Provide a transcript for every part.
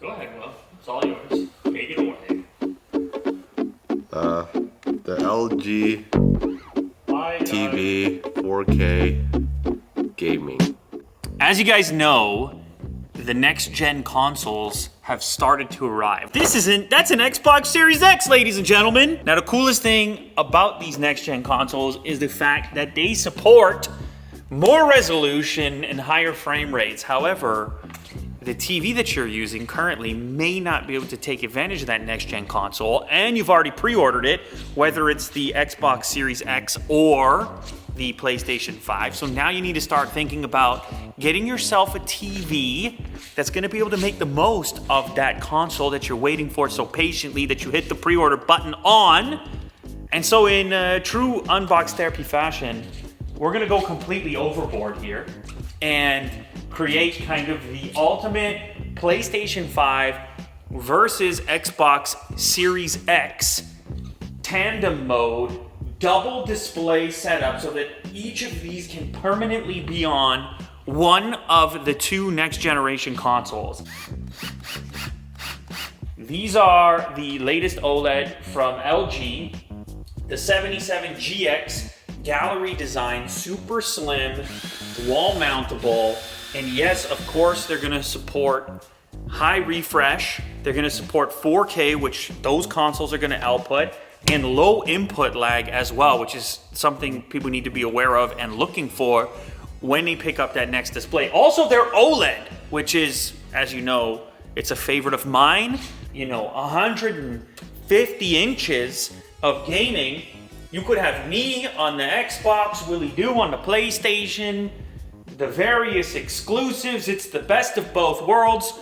Go ahead, Will. It's all yours. Take it away. The LG TV 4K gaming. As you guys know, the next gen consoles have started to arrive. That's an Xbox Series X, ladies and gentlemen. Now, the coolest thing about these next gen consoles is the fact that they support more resolution and higher frame rates. However, the TV that you're using currently may not be able to take advantage of that next gen console, and you've already pre-ordered it, whether it's the Xbox Series X or the PlayStation 5. So now you need to start thinking about getting yourself a TV that's going to be able to make the most of that console that you're waiting for so patiently that you hit the pre-order button on. And so in true Unbox Therapy fashion, we're going to go completely overboard here and create kind of the ultimate PlayStation 5 versus Xbox Series X tandem mode double display setup so that each of these can permanently be on one of the two next generation consoles. These are the latest OLED from LG, the 77GX gallery design, super slim, wall mountable, and yes, of course, they're gonna support high refresh. They're gonna support 4K, which those consoles are gonna output, and low input lag as well, which is something people need to be aware of and looking for when they pick up that next display. Also, they're OLED, which is, as you know, it's a favorite of mine. 150 inches of gaming. You could have me on the Xbox, Willie Doo on the PlayStation, the various exclusives. It's the best of both worlds.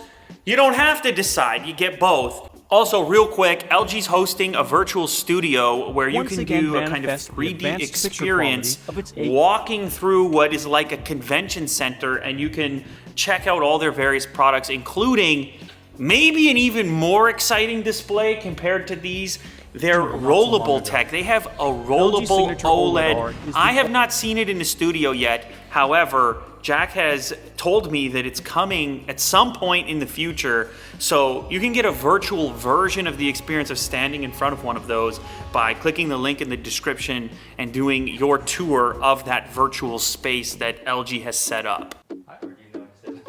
You don't have to decide, you get both. Also, real quick, LG's hosting a virtual studio where you can do a kind of 3D experience walking through what is like a convention center, and you can check out all their various products, including maybe an even more exciting display compared to these. Their rollable tech. They have a rollable OLED. I have not seen it in the studio yet. However, Jack has told me that it's coming at some point in the future. So you can get a virtual version of the experience of standing in front of one of those by clicking the link in the description and doing your tour of that virtual space that LG has set up. I already noticed it.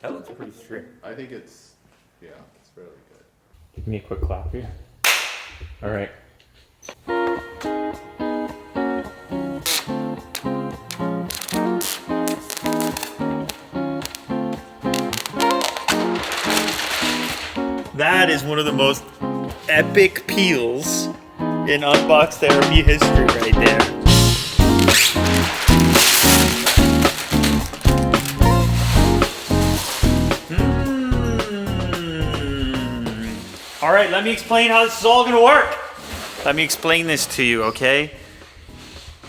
That looks pretty strict. I think it's fairly good. Give me a quick clap here. All right. That is one of the most epic peels in Unbox Therapy history right there. All right, let me explain how this is all gonna work. Let me explain this to you, okay?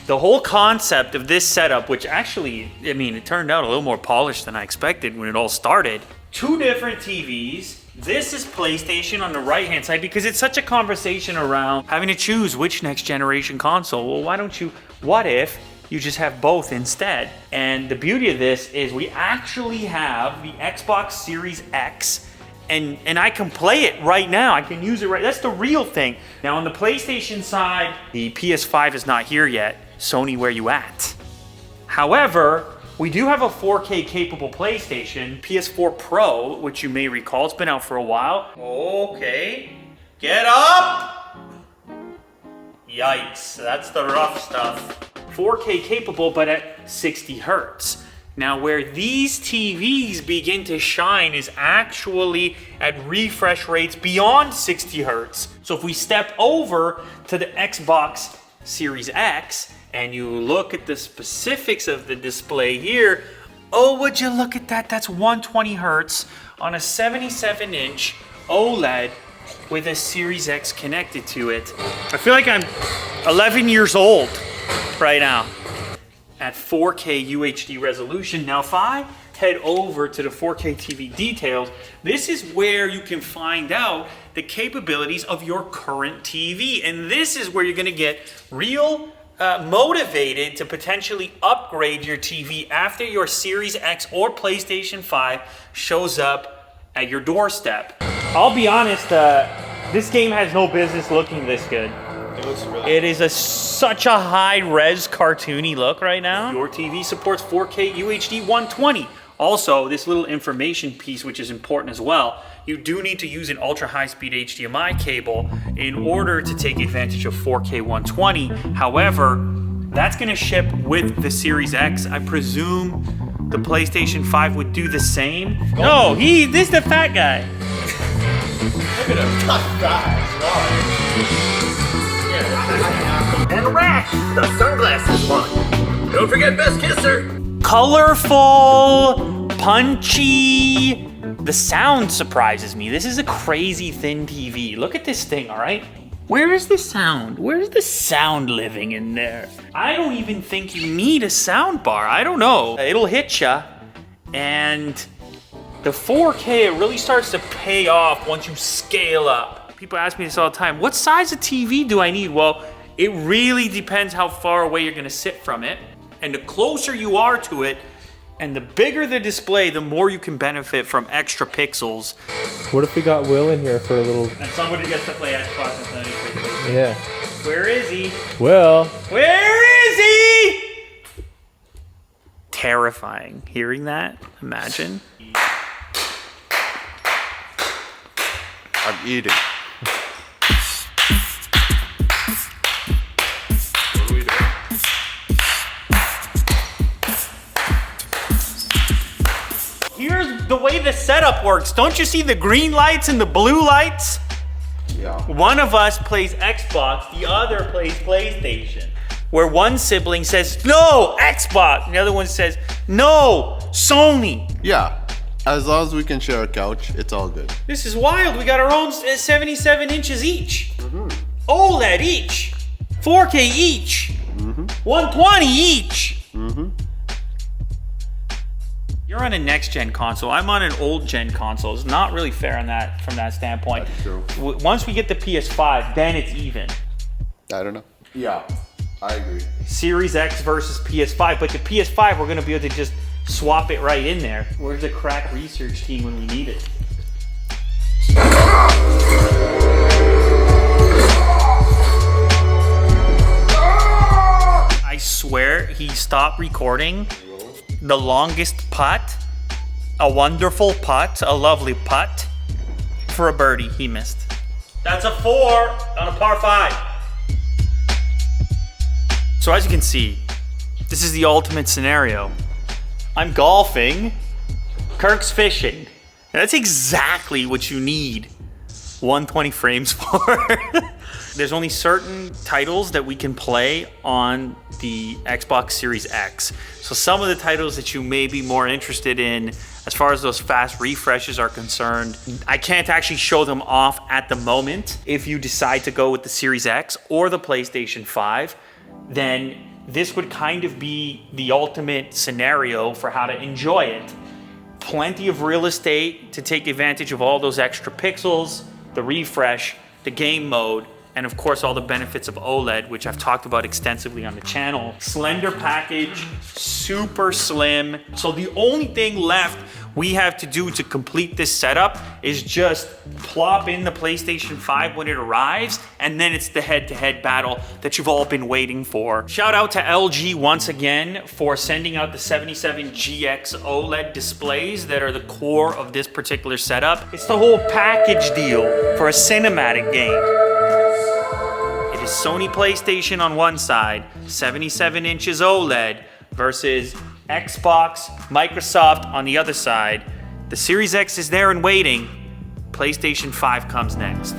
The whole concept of this setup, which actually, it turned out a little more polished than I expected when it all started. Two different TVs. This is PlayStation on the right-hand side because it's such a conversation around having to choose which next generation console. Well, what if you just have both instead? And the beauty of this is we actually have the Xbox Series X, and I can play it right now. I can use it right. That's the real thing. Now on the PlayStation side, the PS5 is not here yet. Sony, where you at? However, we do have a 4K capable PlayStation, PS4 Pro, which you may recall, it's been out for a while. Okay, get up! Yikes, that's the rough stuff. 4K capable, but at 60 hertz. Now, where these TVs begin to shine is actually at refresh rates beyond 60 hertz. So if we step over to the Xbox Series X and you look at the specifics of the display here, oh, would you look at that? That's 120 hertz on a 77-inch OLED with a Series X connected to it. I feel like I'm 11 years old right now. At 4K UHD resolution. Now, if I head over to the 4K TV details, this is where you can find out the capabilities of your current TV. And this is where you're gonna get real motivated to potentially upgrade your TV after your Series X or PlayStation 5 shows up at your doorstep. I'll be honest, this game has no business looking this good. It is such a high-res cartoony look right now. Your TV supports 4K UHD 120. Also, this little information piece, which is important as well, you do need to use an ultra-high-speed HDMI cable in order to take advantage of 4K 120. However, that's gonna ship with the Series X. I presume the PlayStation 5 would do the same. No, this is the fat guy. Look at him, not fast. And Rash, the sunglasses one. Don't forget Best Kisser. Colorful, punchy. The sound surprises me. This is a crazy thin TV. Look at this thing, all right? Where is the sound? Where's the sound living in there? I don't even think you need a sound bar. I don't know. It'll hit ya. And the 4K, it really starts to pay off once you scale up. People ask me this all the time. What size of TV do I need? Well, it really depends how far away you're gonna sit from it. And the closer you are to it, and the bigger the display, the more you can benefit from extra pixels. What if we got Will in here for a little? And somebody gets to play Xbox and PlayStation. Yeah. Where is he? Will. Where is he? Terrifying. Hearing that? Imagine. I'm eating. What are we doing? Here's the way the setup works. Don't you see the green lights and the blue lights? Yeah. One of us plays Xbox, the other plays PlayStation. Where one sibling says, no, Xbox. And the other one says, no, Sony. Yeah. As long as we can share a couch, it's all good. This is wild. We got our own 77 inches each. OLED each. 4K each. 120 each. You're on a next-gen console. I'm on an old-gen console. It's not really fair on that from that standpoint. That's true. Once we get the PS5, then it's even. I don't know. Yeah, I agree. Series X versus PS5, but the PS5, we're gonna be able to just swap it right in there. Where's the crack research team when we need it? I swear he stopped recording the longest putt, a wonderful putt, a lovely putt for a birdie he missed. That's a 4 on a par 5. So as you can see, this is the ultimate scenario. I'm golfing, Kirk's fishing. And that's exactly what you need 120 frames for. There's only certain titles that we can play on the Xbox Series X. So some of the titles that you may be more interested in, as far as those fast refreshes are concerned, I can't actually show them off at the moment. If you decide to go with the Series X or the PlayStation 5, then this would kind of be the ultimate scenario for how to enjoy it. Plenty of real estate to take advantage of all those extra pixels, the refresh, the game mode, and of course all the benefits of OLED, which I've talked about extensively on the channel. Slender package, super slim. So the only thing left we have to do to complete this setup is just plop in the PlayStation 5 when it arrives, and then it's the head-to-head battle that you've all been waiting for. Shout out to LG once again for sending out the 77GX OLED displays that are the core of this particular setup. It's the whole package deal for a cinematic game. It is Sony PlayStation on one side, 77 inches OLED, versus Xbox, Microsoft on the other side. The Series X is there and waiting. PlayStation 5 comes next.